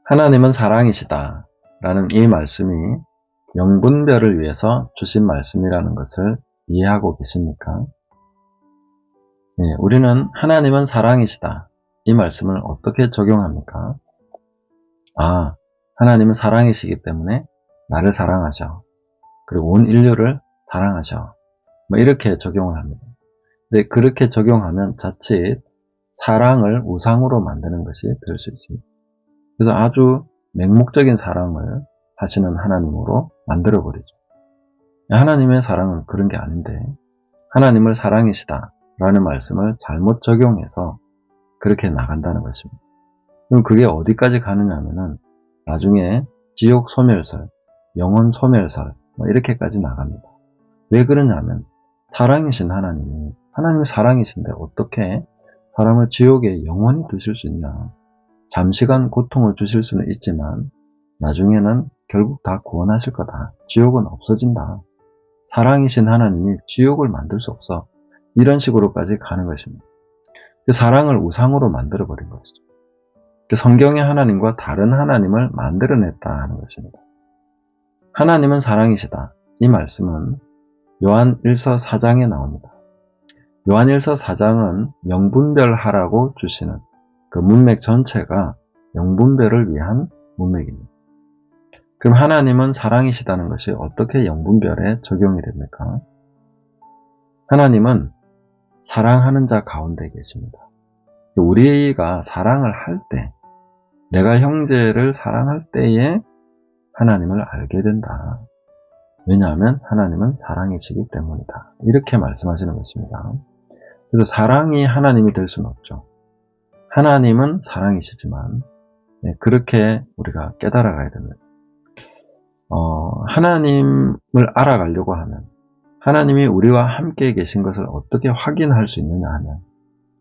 하나님은 사랑이시다 라는 이 말씀이 영분별을 위해서 주신 말씀이라는 것을 이해하고 계십니까? 네, 우리는 하나님은 사랑이시다 이 말씀을 어떻게 적용합니까? 하나님은 사랑이시기 때문에 나를 사랑하셔. 그리고 온 인류를 사랑하셔. 이렇게 적용을 합니다. 근데 그렇게 적용하면 자칫 사랑을 우상으로 만드는 것이 될 수 있습니다. 그래서 아주 맹목적인 사랑을 하시는 하나님으로 만들어버리죠. 하나님의 사랑은 그런 게 아닌데 하나님을 사랑이시다 라는 말씀을 잘못 적용해서 그렇게 나간다는 것입니다. 그럼 그게 어디까지 가느냐 하면은 나중에 지옥 소멸설, 영혼 소멸설 이렇게까지 나갑니다. 왜 그러냐면 사랑이신 하나님이 사랑이신데 어떻게 사람을 지옥에 영원히 두실 수 있냐. 잠시간 고통을 주실 수는 있지만 나중에는 결국 다 구원하실 거다. 지옥은 없어진다. 사랑이신 하나님이 지옥을 만들 수 없어. 이런 식으로까지 가는 것입니다. 사랑을 우상으로 만들어버린 것이죠. 성경의 하나님과 다른 하나님을 만들어냈다 하는 것입니다. 하나님은 사랑이시다. 이 말씀은 요한 1서 4장에 나옵니다. 요한 1서 4장은 영분별하라고 주시는 그 문맥 전체가 영분별을 위한 문맥입니다. 그럼 하나님은 사랑이시다는 것이 어떻게 영분별에 적용이 됩니까? 하나님은 사랑하는 자 가운데 계십니다. 우리가 사랑을 할 때, 내가 형제를 사랑할 때에 하나님을 알게 된다. 왜냐하면 하나님은 사랑이시기 때문이다. 이렇게 말씀하시는 것입니다. 그래서 사랑이 하나님이 될 수는 없죠. 하나님은 사랑이시지만 그렇게 우리가 깨달아가야 됩니다. 하나님을 알아가려고 하면 하나님이 우리와 함께 계신 것을 어떻게 확인할 수 있느냐 하면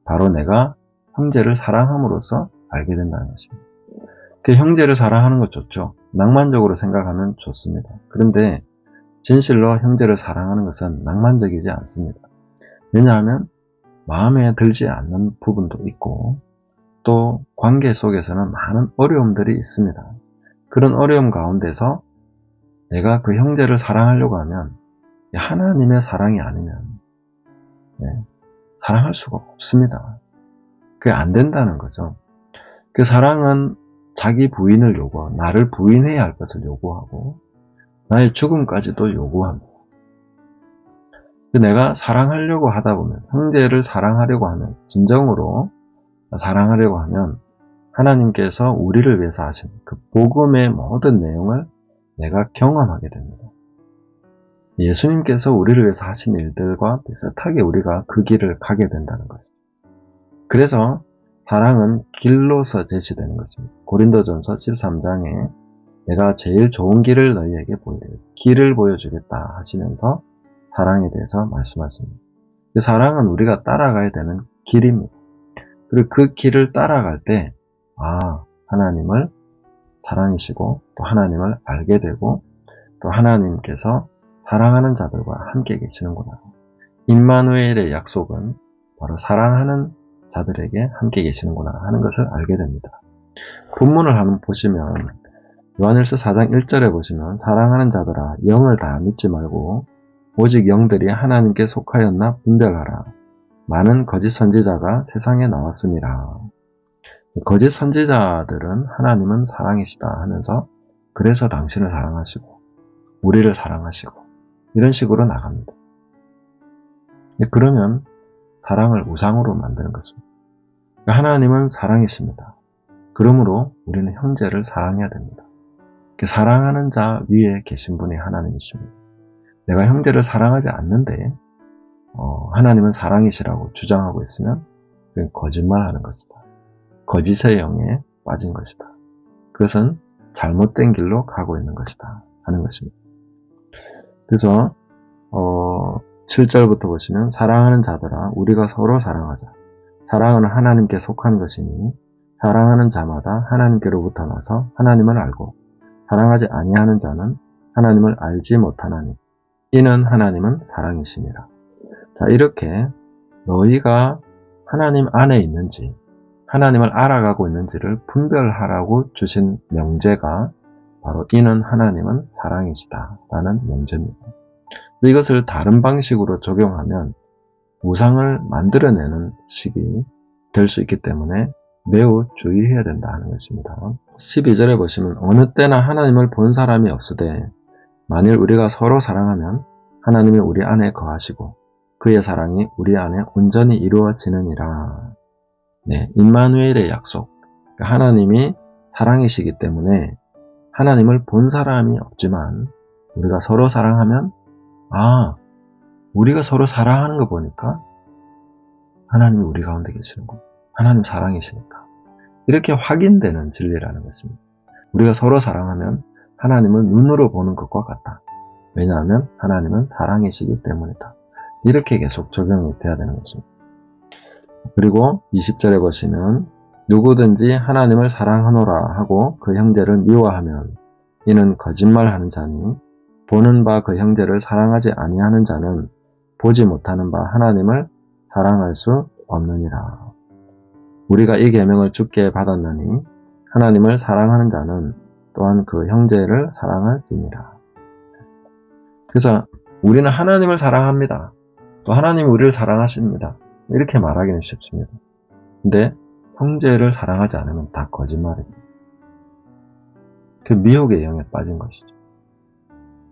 바로 내가 형제를 사랑함으로써 알게 된다는 것입니다. 그 형제를 사랑하는 것 좋죠. 낭만적으로 생각하면 좋습니다. 그런데 진실로 형제를 사랑하는 것은 낭만적이지 않습니다. 왜냐하면 마음에 들지 않는 부분도 있고 또 관계 속에서는 많은 어려움들이 있습니다. 그런 어려움 가운데서 내가 그 형제를 사랑하려고 하면 하나님의 사랑이 아니면 사랑할 수가 없습니다. 그게 안 된다는 거죠. 그 사랑은 자기 부인을 요구하고 나를 부인해야 할 것을 요구하고 나의 죽음까지도 요구합니다. 내가 사랑하려고 하다 보면 형제를 사랑하려고 하면 진정으로 사랑하려고 하면 하나님께서 우리를 위해서 하신 그 복음의 모든 내용을 내가 경험하게 됩니다. 예수님께서 우리를 위해서 하신 일들과 비슷하게 우리가 그 길을 가게 된다는 거죠. 그래서 사랑은 길로서 제시되는 것입니다. 고린도전서 13장에 내가 제일 좋은 길을 너희에게 길을 보여주겠다 하시면서 사랑에 대해서 말씀하십니다. 사랑은 우리가 따라가야 되는 길입니다. 그리고 그 길을 따라갈 때 하나님을 사랑이시고 또 하나님을 알게 되고 또 하나님께서 사랑하는 자들과 함께 계시는구나. 임마누엘의 약속은 바로 사랑하는 자들에게 함께 계시는구나 하는 것을 알게 됩니다. 본문을 한번 보시면 요한일서 4장 1절에 보시면 사랑하는 자들아 영을 다 믿지 말고 오직 영들이 하나님께 속하였나 분별하라. 많은 거짓 선지자가 세상에 나왔습니다. 거짓 선지자들은 하나님은 사랑이시다 하면서 그래서 당신을 사랑하시고 우리를 사랑하시고 이런 식으로 나갑니다. 그러면 사랑을 우상으로 만드는 것입니다. 하나님은 사랑이십니다. 그러므로 우리는 형제를 사랑해야 됩니다. 사랑하는 자 위에 계신 분이 하나님이십니다. 내가 형제를 사랑하지 않는데 하나님은 사랑이시라고 주장하고 있으면 그건 거짓말하는 것이다. 거짓의 영에 빠진 것이다. 그것은 잘못된 길로 가고 있는 것이다 하는 것입니다. 그래서 7절부터 보시면 사랑하는 자들아 우리가 서로 사랑하자. 사랑은 하나님께 속한 것이니 사랑하는 자마다 하나님께로부터 나서 하나님을 알고 사랑하지 아니하는 자는 하나님을 알지 못하나니 이는 하나님은 사랑이심이라. 자, 이렇게 너희가 하나님 안에 있는지 하나님을 알아가고 있는지를 분별하라고 주신 명제가 바로 이는 하나님은 사랑이시다 라는 명제입니다. 이것을 다른 방식으로 적용하면 우상을 만들어내는 식이 될 수 있기 때문에 매우 주의해야 된다 하는 것입니다. 12절에 보시면 어느 때나 하나님을 본 사람이 없으되 만일 우리가 서로 사랑하면 하나님이 우리 안에 거하시고 그의 사랑이 우리 안에 온전히 이루어지느니라. 네, 임마누엘의 약속. 하나님이 사랑이시기 때문에 하나님을 본 사람이 없지만 우리가 서로 사랑하면 우리가 서로 사랑하는 거 보니까 하나님이 우리 가운데 계시는군. 하나님 사랑이시니까. 이렇게 확인되는 진리라는 것입니다. 우리가 서로 사랑하면 하나님을 눈으로 보는 것과 같다. 왜냐하면 하나님은 사랑이시기 때문이다. 이렇게 계속 적용이 돼야 되는 것입니다. 그리고 20절에 보시면 누구든지 하나님을 사랑하노라 하고 그 형제를 미워하면 이는 거짓말하는 자니 보는 바 그 형제를 사랑하지 아니하는 자는 보지 못하는 바 하나님을 사랑할 수 없느니라. 우리가 이 계명을 주께 받았느니 하나님을 사랑하는 자는 또한 그 형제를 사랑할지니라. 그래서 우리는 하나님을 사랑합니다. 또 하나님이 우리를 사랑하십니다. 이렇게 말하기는 쉽습니다. 근데 형제를 사랑하지 않으면 다 거짓말입니다. 그 미혹의 영에 빠진 것이죠.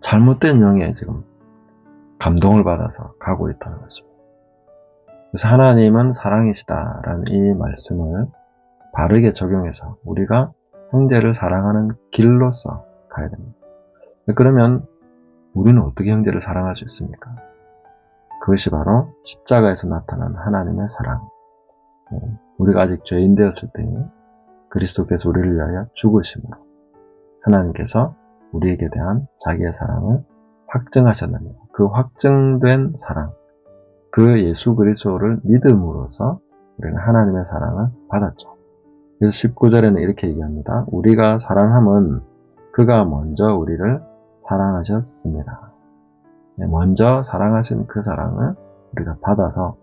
잘못된 영에 지금 감동을 받아서 가고 있다는 것입니다. 그래서 하나님은 사랑이시다라는 이 말씀을 바르게 적용해서 우리가 형제를 사랑하는 길로서 가야 됩니다. 그러면 우리는 어떻게 형제를 사랑할 수 있습니까? 그것이 바로 십자가에서 나타난 하나님의 사랑. 우리가 아직 죄인 되었을 때 그리스도께서 우리를 위하여 죽으심으로 하나님께서 우리에게 대한 자기의 사랑을 확증하셨느니라. 그 확증된 사랑, 그 예수 그리스도를 믿음으로써 우리는 하나님의 사랑을 받았죠. 그래서 19절에는 이렇게 얘기합니다. 우리가 사랑함은 그가 먼저 우리를 사랑하셨습니다. 먼저 사랑하신 그 사랑을 우리가 받아서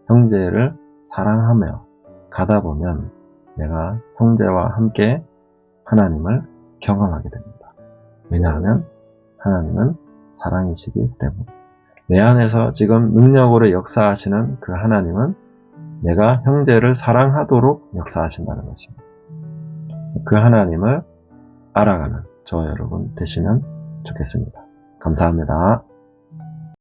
형제를 사랑하며 가다 보면 내가 형제와 함께 하나님을 경험하게 됩니다. 왜냐하면 하나님은 사랑이시기 때문에 내 안에서 지금 능력으로 역사하시는 그 하나님은 내가 형제를 사랑하도록 역사하신다는 것입니다. 그 하나님을 알아가는 저와 여러분 되시면 좋겠습니다. 감사합니다.